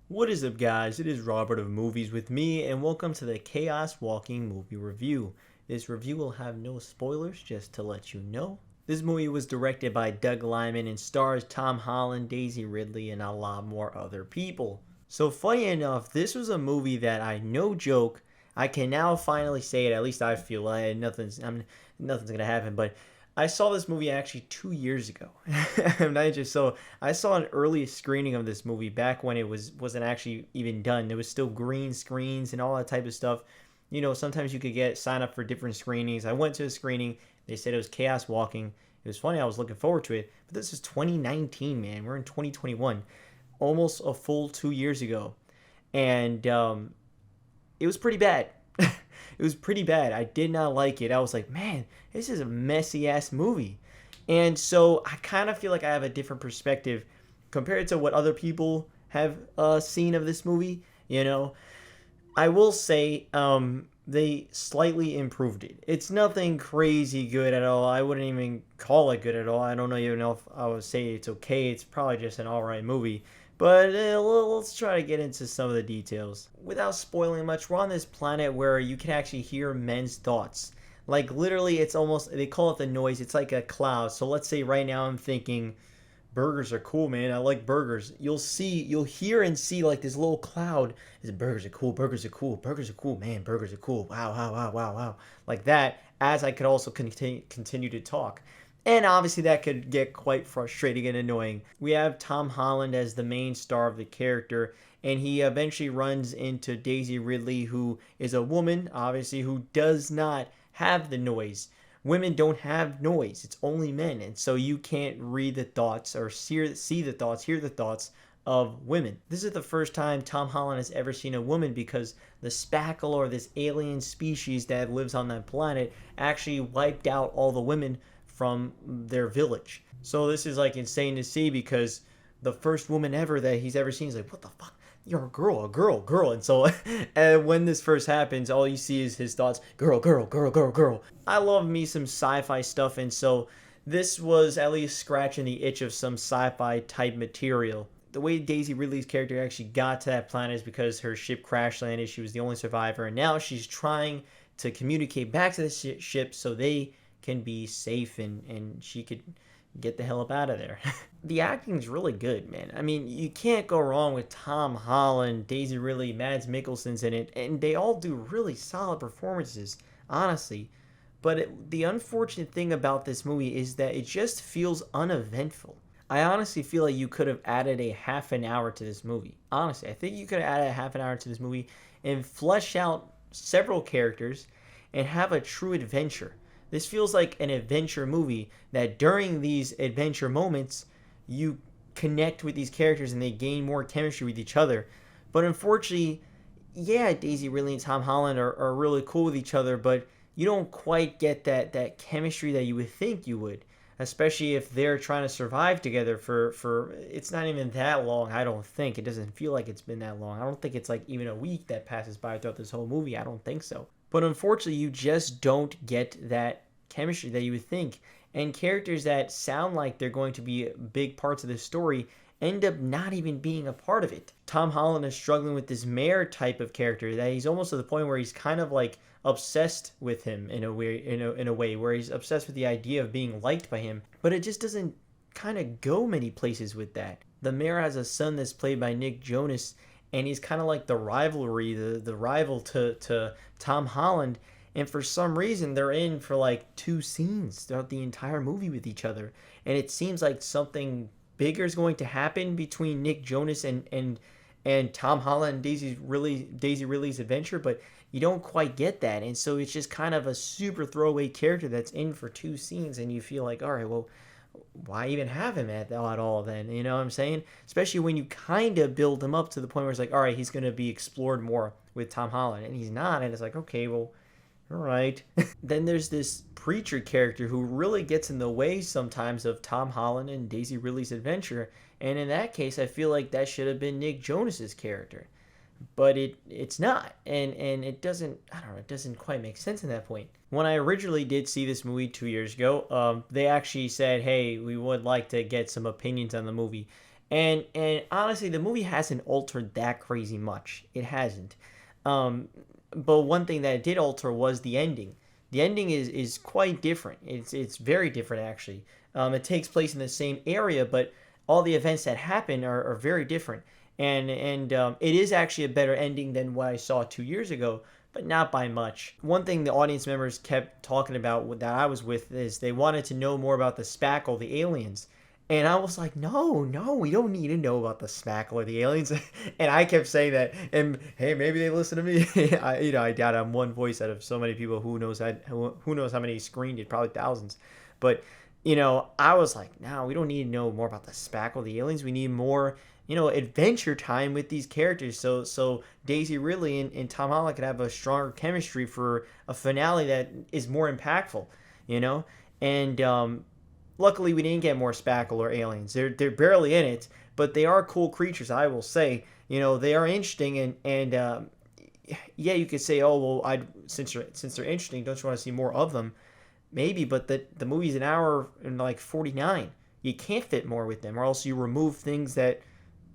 What is up, guys? It is Robert of Movies with Me, and welcome to the Chaos Walking Movie Review. This review will have no spoilers, just to let you know. This movie was directed by Doug Liman and stars Tom Holland, Daisy Ridley, and a lot more other people. So, funny enough, this was a movie that no joke, I can now finally say it. At least I feel like nothing's gonna happen, but I saw this movie actually 2 years ago. I saw an early screening of this movie back when it wasn't actually even done. There was still green screens and all that type of stuff. Sometimes you could sign up for different screenings. I went to a screening. They said it was Chaos Walking. It was funny. I was looking forward to it. But this is 2019, man. We're in 2021, almost a full 2 years ago, and it was pretty bad. It was pretty bad. I did not like it. I was like, man, this is a messy ass movie. And so I kind of feel like I have a different perspective compared to what other people have seen of this movie. I will say they slightly improved it. It's nothing crazy good at all. I wouldn't even call it good at all. I don't even know if I would say it's okay. It's probably just an alright movie. But let's try to get into some of the details. Without spoiling much, we're on this planet where you can actually hear men's thoughts. Like literally, it's almost, they call it the noise. It's like a cloud. So let's say right now I'm thinking, burgers are cool, man. I like burgers. You'll hear and see like this little cloud. Is burgers are cool, burgers are cool, burgers are cool, man, burgers are cool. Wow, wow, wow, wow, wow. Like that, as I could also continue to talk. And obviously that could get quite frustrating and annoying. We have Tom Holland as the main star of the character, and he eventually runs into Daisy Ridley, who is a woman, obviously, who does not have the noise. Women don't have noise. It's only men. And so you can't read the thoughts or see the thoughts, hear the thoughts of women. This is the first time Tom Holland has ever seen a woman because the spackle or this alien species that lives on that planet actually wiped out all the women from their village. So this is like insane to see because the first woman ever that he's ever seen is like, what the fuck? You're a girl, a girl, girl. And so and when this first happens, all you see is his thoughts, girl, girl, girl, girl, girl. I love me some sci-fi stuff, and so this was at least scratching the itch of some sci-fi type material. The way Daisy Ridley's character actually got to that planet is because her ship crash landed. She was the only survivor, and now she's trying to communicate back to the ship so they can be safe and she could get the hell up out of there. The acting's really good, man. I mean, you can't go wrong with Tom Holland, Daisy Ridley, Mads Mikkelsen's in it, and they all do really solid performances, honestly. But the unfortunate thing about this movie is that it just feels uneventful. I honestly feel like you could have added a half an hour to this movie. Honestly, I think you could have added a half an hour to this movie and flesh out several characters and have a true adventure. This feels like an adventure movie that during these adventure moments, you connect with these characters and they gain more chemistry with each other. But unfortunately, yeah, Daisy Ridley and Tom Holland are really cool with each other, but you don't quite get that chemistry that you would think you would, especially if they're trying to survive together for it's not even that long. I don't think it doesn't feel like it's been that long. I don't think it's like even a week that passes by throughout this whole movie. I don't think so. But unfortunately, you just don't get that chemistry that you would think. And characters that sound like they're going to be big parts of the story end up not even being a part of it. Tom Holland is struggling with this mayor type of character that he's almost to the point where he's kind of like obsessed with him in a way where he's obsessed with the idea of being liked by him, but it just doesn't kind of go many places with that. The mayor has a son that's played by Nick Jonas, and he's kind of like the rivalry, the rival to Tom Holland. And for some reason, they're in for like 2 scenes throughout the entire movie with each other. And it seems like something bigger is going to happen between Nick Jonas and Tom Holland and Daisy Ridley's adventure, but you don't quite get that. And so it's just kind of a super throwaway character that's in for 2 scenes, and you feel like, all right, well, why even have him at all then? You know what I'm saying? Especially when you kind of build him up to the point where it's like, all right, he's going to be explored more with Tom Holland, and he's not. And it's like, okay, well, all right. Then there's this preacher character who really gets in the way sometimes of Tom Holland and Daisy Ridley's adventure. And in that case, I feel like that should have been Nick Jonas's character. But it's not. And it doesn't, I don't know, it doesn't quite make sense in that point. When I originally did see this movie 2 years ago, they actually said, hey, we would like to get some opinions on the movie. And honestly, the movie hasn't altered that crazy much. It hasn't. Um, but one thing that it did alter was the ending. The ending is quite different. It's very different actually. It takes place in the same area, but all the events that happen are very different. And it is actually a better ending than what I saw 2 years ago, but not by much. One thing the audience members kept talking about that I was with is they wanted to know more about the spackle, the aliens. And I was like, no, no, we don't need to know about the spackle or the aliens. And I kept saying that. And hey, maybe they listen to me. I doubt I'm one voice out of so many people who knows how many screened it, probably thousands. But I was like, no, we don't need to know more about the spackle, the aliens. We need more, adventure time with these characters. So Daisy Ridley and Tom Holland could have a stronger chemistry for a finale that is more impactful. You know, and luckily, we didn't get more spackle or aliens. They're barely in it, but they are cool creatures. I will say, they are interesting, and yeah, you could say, oh well, I since they're interesting, don't you want to see more of them? Maybe, but the movie's an hour and like 49. You can't fit more with them, or else you remove things that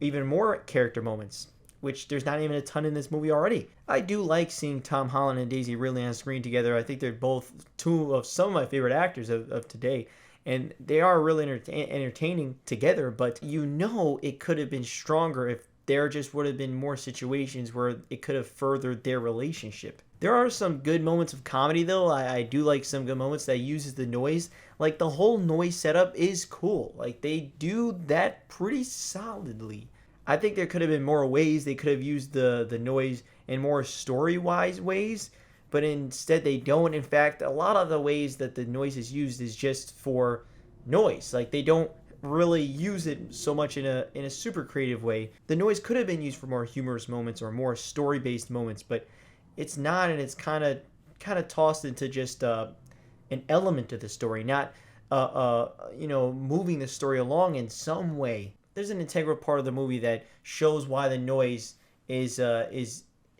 even more character moments, which there's not even a ton in this movie already. I do like seeing Tom Holland and Daisy Ridley on screen together. I think they're both two of some of my favorite actors of today. And they are really entertaining together, but it could have been stronger if there just would have been more situations where it could have furthered their relationship. There are some good moments of comedy, though. I do like some good moments that uses the noise. Like, the whole noise setup is cool. Like, they do that pretty solidly. I think there could have been more ways they could have used the noise in more story-wise ways, but instead they don't. In fact, a lot of the ways that the noise is used is just for noise. Like, they don't really use it so much in a super creative way. The noise could have been used for more humorous moments or more story-based moments, but it's not, and it's kind of tossed into just an element of the story, not moving the story along in some way. There's an integral part of the movie that shows why the noise is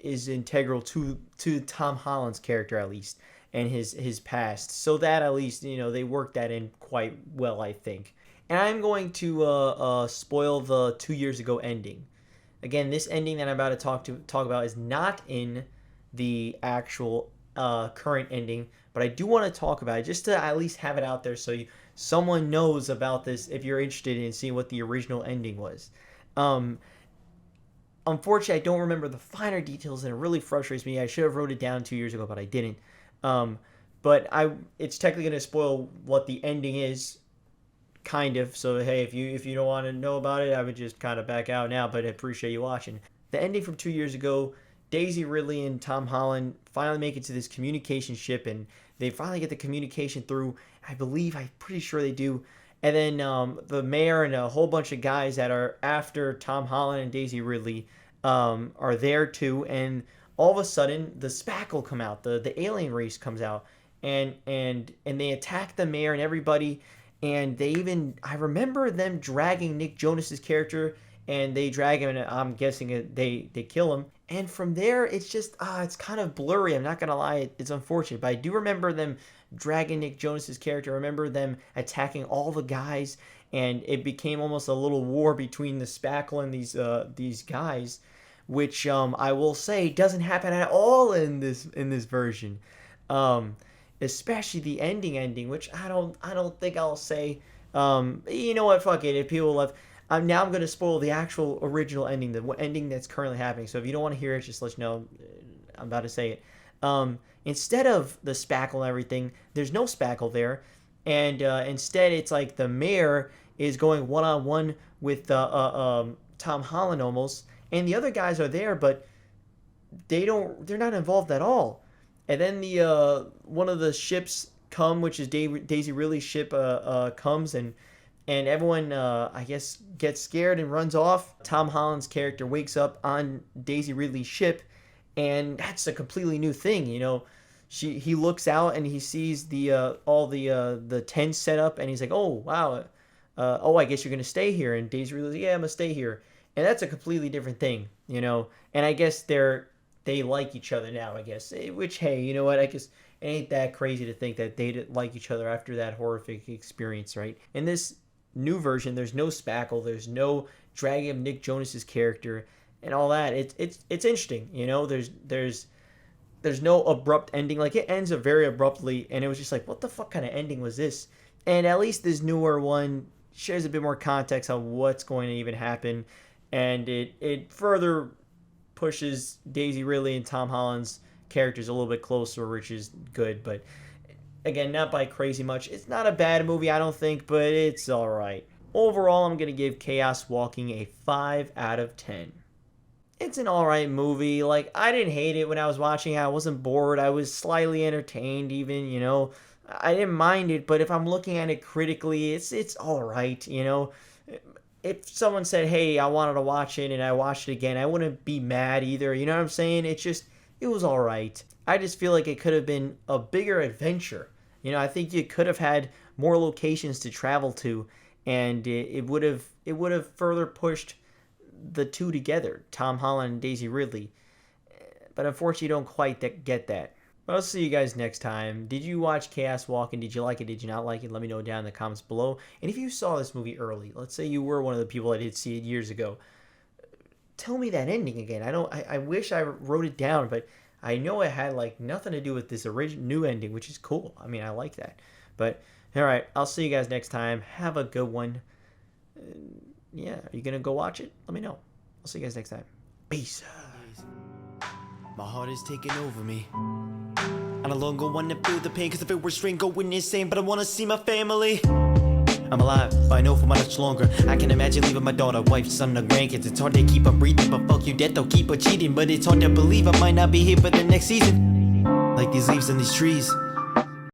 integral to Tom Holland's character, at least, and his past. So that at least they worked that in quite well, I think. And I'm going to spoil the 2 years ago ending. Again, this ending that I'm about to talk about is not in the actual current ending, but I do want to talk about it just to at least have it out there so someone knows about this if you're interested in seeing what the original ending was. Unfortunately, I don't remember the finer details, and it really frustrates me. I should have wrote it down 2 years ago, but I didn't. But it's technically going to spoil what the ending is, kind of. So hey, if you don't want to know about it, I would just kind of back out now. But I appreciate you watching. The ending from 2 years ago, Daisy Ridley and Tom Holland finally make it to this communication ship, and they finally get the communication through. I'm pretty sure they do. And then the mayor and a whole bunch of guys that are after Tom Holland and Daisy Ridley are there too. And all of a sudden, the spackle come out, the alien race comes out, and they attack the mayor and everybody. And I remember them dragging Nick Jonas's character, and they drag him, and I'm guessing they kill him. And from there, it's just it's kind of blurry. I'm not gonna lie, it's unfortunate, but I do remember them dragging Nick Jonas's character. I remember them attacking all the guys, and it became almost a little war between the spackle and these guys, which I will say doesn't happen at all in this version. Especially the ending, which I don't think I'll say. You know what? Fuck it. If people love, now I'm gonna spoil the actual original ending, the ending that's currently happening. So if you don't want to hear it, just let you know. I'm about to say it. Instead of the spackle and everything, there's no spackle there, and instead it's like the mayor is going one-on-one with Tom Holland almost, and the other guys are there, but they're not involved at all. And then the one of the ships which is Daisy Ridley's ship, comes, and everyone I guess gets scared and runs off. Tom Holland's character wakes up on Daisy Ridley's ship, and that's a completely new thing. He looks out and he sees all the tents set up, and he's like, oh wow, I guess you're gonna stay here. And Daisy Ridley's like, yeah, I'm gonna stay here. And that's a completely different thing. And I guess they like each other now, I guess. Which, hey, you know what? I guess it ain't that crazy to think that they didn't like each other after that horrific experience, right? In this new version, there's no spackle, there's no dragging up Nick Jonas's character and all that. It's interesting, you know. There's no abrupt ending. Like, it ends very abruptly, and it was just like, what the fuck kind of ending was this? And at least this newer one shares a bit more context on what's going to even happen, and it further pushes Daisy Ridley and Tom Holland's characters a little bit closer, which is good. But again, not by crazy much. It's not a bad movie, I don't think, but it's alright. Overall, I'm going to give Chaos Walking a 5 out of 10. It's an alright movie. Like, I didn't hate it when I was watching it. I wasn't bored. I was slightly entertained even, you know. I didn't mind it, but if I'm looking at it critically, it's alright, you know. If someone said, hey, I wanted to watch it and I watched it again, I wouldn't be mad either. You know what I'm saying? It was alright. I just feel like it could have been a bigger adventure. You know, I think you could have had more locations to travel to, and it would have further pushed the two together, Tom Holland and Daisy Ridley. But unfortunately, you don't quite get that. But I'll see you guys next time. Did you watch Chaos Walking? Did you like it? Did you not like it? Let me know down in the comments below. And if you saw this movie early, let's say you were one of the people that did see it years ago, tell me that ending again. I wish I wrote it down, but I know it had like nothing to do with this new ending, which is cool. I mean, I like that. But all right, I'll see you guys next time. Have a good one. Yeah, are you gonna go watch it? Let me know. I'll see you guys next time. Peace. My heart is taking over me. I no longer want to feel the pain, cause if it were strain going insane, but I wanna see my family. I'm alive, but I know for much longer. I can imagine leaving my daughter, wife, son, and grandkids. It's hard to keep on breathing, but fuck you, death, they'll keep on cheating. But it's hard to believe I might not be here for the next season. Like these leaves on these trees.